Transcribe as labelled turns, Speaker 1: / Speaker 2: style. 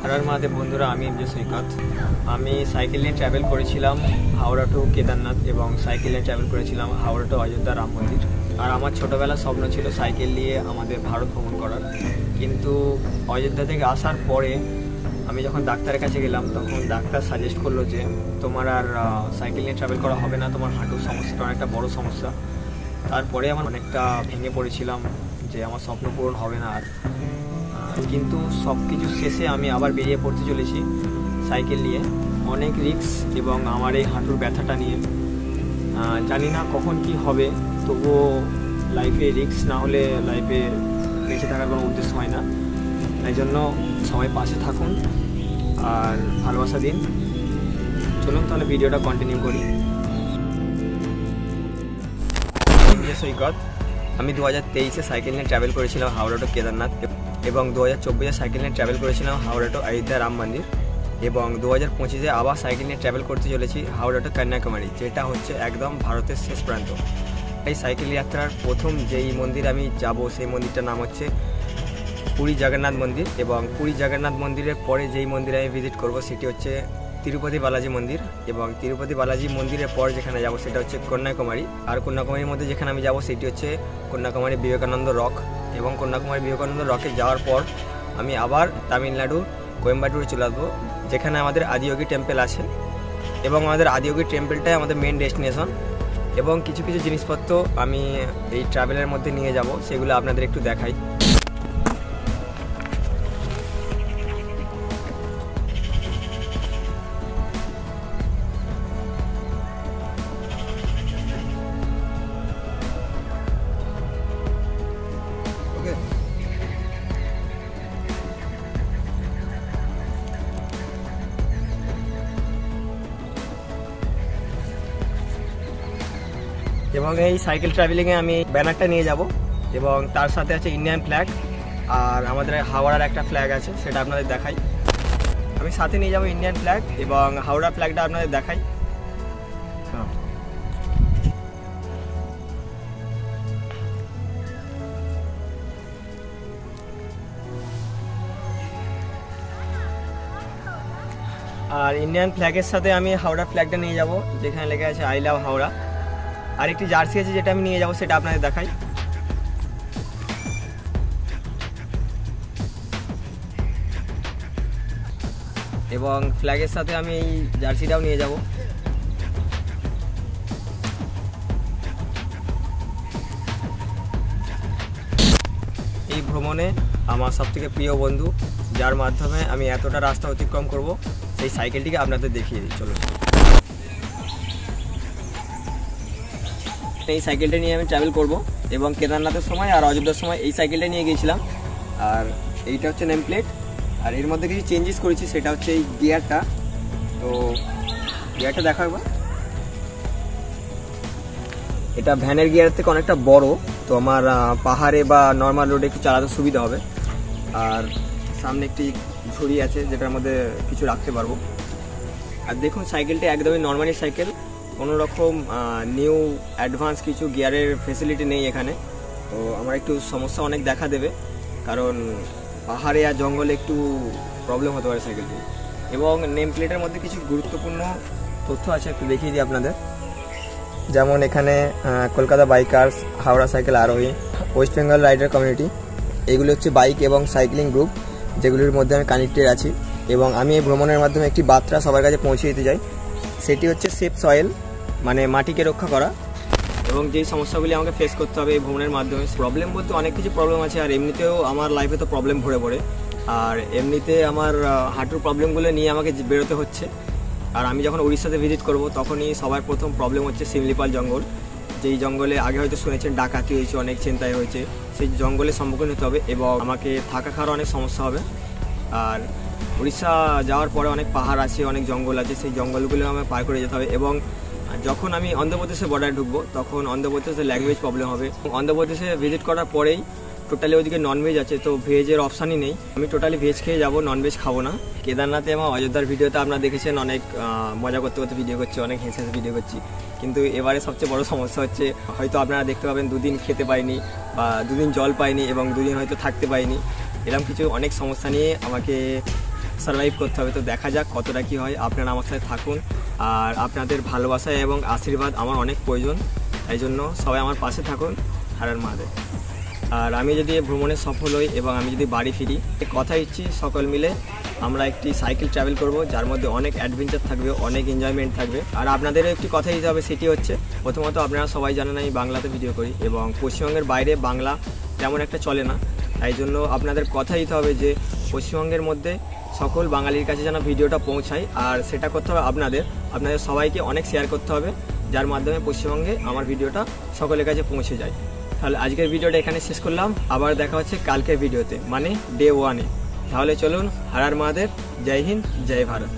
Speaker 1: हर महादेव बंधुरा एमजे सैकत साइकेल निये travel करेছিলাম Howrah to Kedarnath और साइकेल निये ट्रैवल करेছিলাম हावड़ा टू अयोध्या राम मंदिर और आमार छोटोबेला स्वप्न छिलो साइकेल निये आमादेर भारत भ्रमण करार किन्तु अयोध्या थेके आसार परे आमी जखन डाक्तारेर काछे गेलाम तखन डाक्तार साजेस्ट करलो जे तोमार आर साइकेल निये ट्रैवल करा होबे ना, तोमार हाঁটুর समस्याटा अनेकटा बड़ो समस्या। तारपरे आमार अनेकटा भेंगे पड़ेछिलाम जे आमार स्वप्न पूरण होबे ना आर, किन्तु सबकिछु शेषे आमी आबार बेरिये पड़ते चलेछि साइकेल निये। अनेक रिक्स एबं आमार एई हाঁটুর व्यथाटा निये जानि ना कखन कि होबे, तबुओ लाइफे रिक्स ना होले लाइफे बेঁচে থাকার কোনো उद्देश्य হয় না। তাই জন্য সবাই পাশে থাকুন আর ভালোবাসা দিন। চলুন তাহলে ভিডিওটা কন্টিনিউ করি। সৈকত আমি 2023-এ সাইকেল নিয়ে ট্রাভেল করেছিলাম হাওড়া টু কেদারনাথ এবং 2024-এ সাইকেল নিয়ে ট্রাভেল করেছিলাম হাওড়া টু অযোধ্যা রাম মন্দির এবং 2025-এ আবার সাইকেল নিয়ে ট্রাভেল করতে চলেছি হাওড়া টু কন্যাকুমারী, যেটা হচ্ছে একদম ভারতের শেষ প্রান্ত। এই সাইকেল যাত্রার প্রথম যেই মন্দির আমি যাব সেই মন্দিরটার নাম হচ্ছে পুরী জগন্নাথ মন্দির এবং পুরী জগন্নাথ মন্দিরের পরে যেই মন্দিরে আমি ভিজিট করব সেটি হচ্ছে তিরুপতি বালাজি মন্দির এবং তিরুপতি বালাজি মন্দিরের পর যেখানে যাব সেটা হচ্ছে কন্যাকুমারী। আর কন্যাকুমারীর মধ্যে যেখানে আমি যাব সেটি হচ্ছে কন্যাকুমারী বিবেকানন্দ রক এবং কন্যাকুমারী বিবেকানন্দ রকে যাওয়ার পর আমি আবার তামিলনাড়ুর কোয়েম্বাটুরে চলে আসবো, যেখানে আমাদের আদিয়োগী টেম্পল আছে এবং আমাদের আদিয়োগী টেম্পলটাই আমাদের মেন ডেস্টিনেশন। এবং কিছু কিছু জিনিসপত্র আমি এই ট্রাভেলের মধ্যে নিয়ে যাব, সেগুলো আপনাদের একটু দেখাই। এবং এই সাইকেল ট্রাভেলিংয়ে আমি ব্যানারটা নিয়ে যাব এবং তার সাথে আছে ইন্ডিয়ান ফ্ল্যাগ আর আমাদের হাওড়ার একটা ফ্ল্যাগ আছে, সেটা আপনাদের দেখাই। আমি সাথে নিয়ে যাব ইন্ডিয়ান ফ্ল্যাগ এবং হাওড়া ফ্ল্যাগটা আপনাদের দেখাই। আর ইন্ডিয়ান ফ্ল্যাগের সাথে আমি হাওড়া ফ্ল্যাগটা নিয়ে যাব, যেখানে লেখা আছে আই লাভ হাওড়া। আর একটি জার্সি আছে যেটা আমি নিয়ে যাব, সেটা আপনাদের দেখাই। এবং ফ্ল্যাগের সাথে আমি এই জার্সিটাও নিয়ে যাব। এই ভ্রমণে আমার সবথেকে প্রিয় বন্ধু, যার মাধ্যমে আমি এতটা রাস্তা অতিক্রম করব, সেই সাইকেলটিকে আপনাদের দেখিয়ে দিই। চলুন। এই সাইকেলটা নিয়ে আমি ট্রাভেল করব এবং কেদারনাথের সময় আর অযোধ্যার সময় এই সাইকেলটা নিয়ে গিয়েছিলাম। আর এইটা হচ্ছে নেম প্লেট, আর এর মধ্যে কিছু চেঞ্জেস করেছি, সেটা হচ্ছে এই গিয়ারটা। তো গিয়ারটা দেখা একবার। এটা ভ্যানের গিয়ার থেকে অনেকটা বড়, তো আমার পাহাড়ে বা নর্মাল রোডে একটু চালাতে সুবিধা হবে। আর সামনে একটি ঝুড়ি আছে যেটার মধ্যে কিছু রাখতে পারবো। আর দেখুন সাইকেলটা একদমই নর্মালি সাইকেল, কোনো রকম নিউ অ্যাডভান্স কিছু গিয়ারের ফেসিলিটি নেই এখানে। তো আমার একটু সমস্যা অনেক দেখা দেবে, কারণ পাহাড়ে আর জঙ্গলে একটু প্রবলেম হতে পারে সাইকেলটি। এবং নেম প্লেটের মধ্যে কিছু গুরুত্বপূর্ণ তথ্য আছে, একটু দেখিয়ে দিই আপনাদের। যেমন এখানে কলকাতা বাইকার্স, হাওড়া সাইকেল আরোহী, ওয়েস্ট বেঙ্গল রাইডার কমিউনিটি, এগুলো হচ্ছে বাইক এবং সাইক্লিং গ্রুপ যেগুলির মধ্যে আমি কানেক্টেড আছি। এবং আমি এই ভ্রমণের মাধ্যমে একটি বার্তা সবার কাছে পৌঁছে দিতে চাই, সেটি হচ্ছে সেফ সয়েল, মানে মাটিকে রক্ষা করা। এবং যেই সমস্যাগুলি আমাকে ফেস করতে হবে এই ভ্রমণের মাধ্যমে, প্রবলেম বলতে অনেক কিছু প্রবলেম আছে। আর এমনিতেও আমার লাইফে তো প্রবলেম ভরে পড়ে, আর এমনিতে আমার হাঁটুর প্রবলেমগুলো নিয়ে আমাকে বেরোতে হচ্ছে। আর আমি যখন উড়িষ্যাতে ভিজিট করব তখনই সবার প্রথম প্রবলেম হচ্ছে শিমলিপাল জঙ্গল, যেই জঙ্গলে আগে হয়তো শুনেছেন ডাকাতি হয়েছে, অনেক ছিনতাই হয়েছে। সেই জঙ্গলের সম্মুখীন হতে হবে এবং আমাকে থাকা খাওয়ার অনেক সমস্যা হবে। আর উড়িষ্যা যাওয়ার পরে অনেক পাহাড় আছে, অনেক জঙ্গল আছে, সেই জঙ্গলগুলো আমাকে পার করে যেতে হবে। এবং যখন আমি অন্ধ্রপ্রদেশের বর্ডারে ঢুকবো তখন অন্ধ্রপ্রদেশের ল্যাঙ্গুয়েজ প্রবলেম হবে। অন্ধ্রপ্রদেশে ভিজিট করার পরেই টোটালি ওদিকে ননভেজ আছে, তো ভেজের অপশানই নেই। আমি টোটালি ভেজ খেয়ে যাবো, ননভেজ খাবো না। কেদারনাথে এবং অযোধ্যার ভিডিওতে আপনারা দেখেছেন অনেক মজা করতে করতে ভিডিও করছি, অনেক হেসে হেসে ভিডিও করছি। কিন্তু এবারে সবচেয়ে বড় সমস্যা হচ্ছে, হয়তো আপনারা দেখতে পাবেন দুদিন খেতে পাইনি বা দুদিন জল পাইনি এবং দুদিন হয়তো থাকতে পাইনি। এরকম কিছু অনেক সমস্যা নিয়ে আমাকে সার্ভাইভ করতে হবে। তো দেখা যাক কতটা কী হয়। আপনারা আমার সাথে থাকুন, আর আপনাদের ভালোবাসা এবং আশীর্বাদ আমার অনেক প্রয়োজন, তাই জন্য সবাই আমার পাশে থাকুন। হর হর মহাদেব। আর আমি যদি ভ্রমণে সফল হই এবং আমি যদি বাড়ি ফিরি, কথা ইচ্ছি সকল মিলে আমরা একটি সাইকেল ট্রাভেল করব, যার মধ্যে অনেক অ্যাডভেঞ্চার থাকবে, অনেক এনজয়মেন্ট থাকবে। আর আপনাদেরও একটি কথা দিতে হবে, সেটি হচ্ছে প্রথমত আপনারা সবাই জানেন আমি বাংলাতে ভিডিও করি এবং পশ্চিমবঙ্গের বাইরে বাংলা তেমন একটা চলে না, তাই জন্য আপনাদের কথা দিতে হবে যে পশ্চিমবঙ্গের মধ্যে সকল বাঙালির কাছে যেন ভিডিওটা পৌঁছায়। আর সেটা করতে হবে আপনাদের সবাইকে অনেক শেয়ার করতে হবে, যার মাধ্যমে পশ্চিমবঙ্গে আমার ভিডিওটা সকলের কাছে পৌঁছে যায়। তাহলে আজকের ভিডিওটা এখানে শেষ করলাম, আবার দেখা হচ্ছে কালকের ভিডিওতে, মানে ডে 1-এ। তাহলে চলুন, হর হর মহাদেব, জয় হিন্দ, জয় ভারত।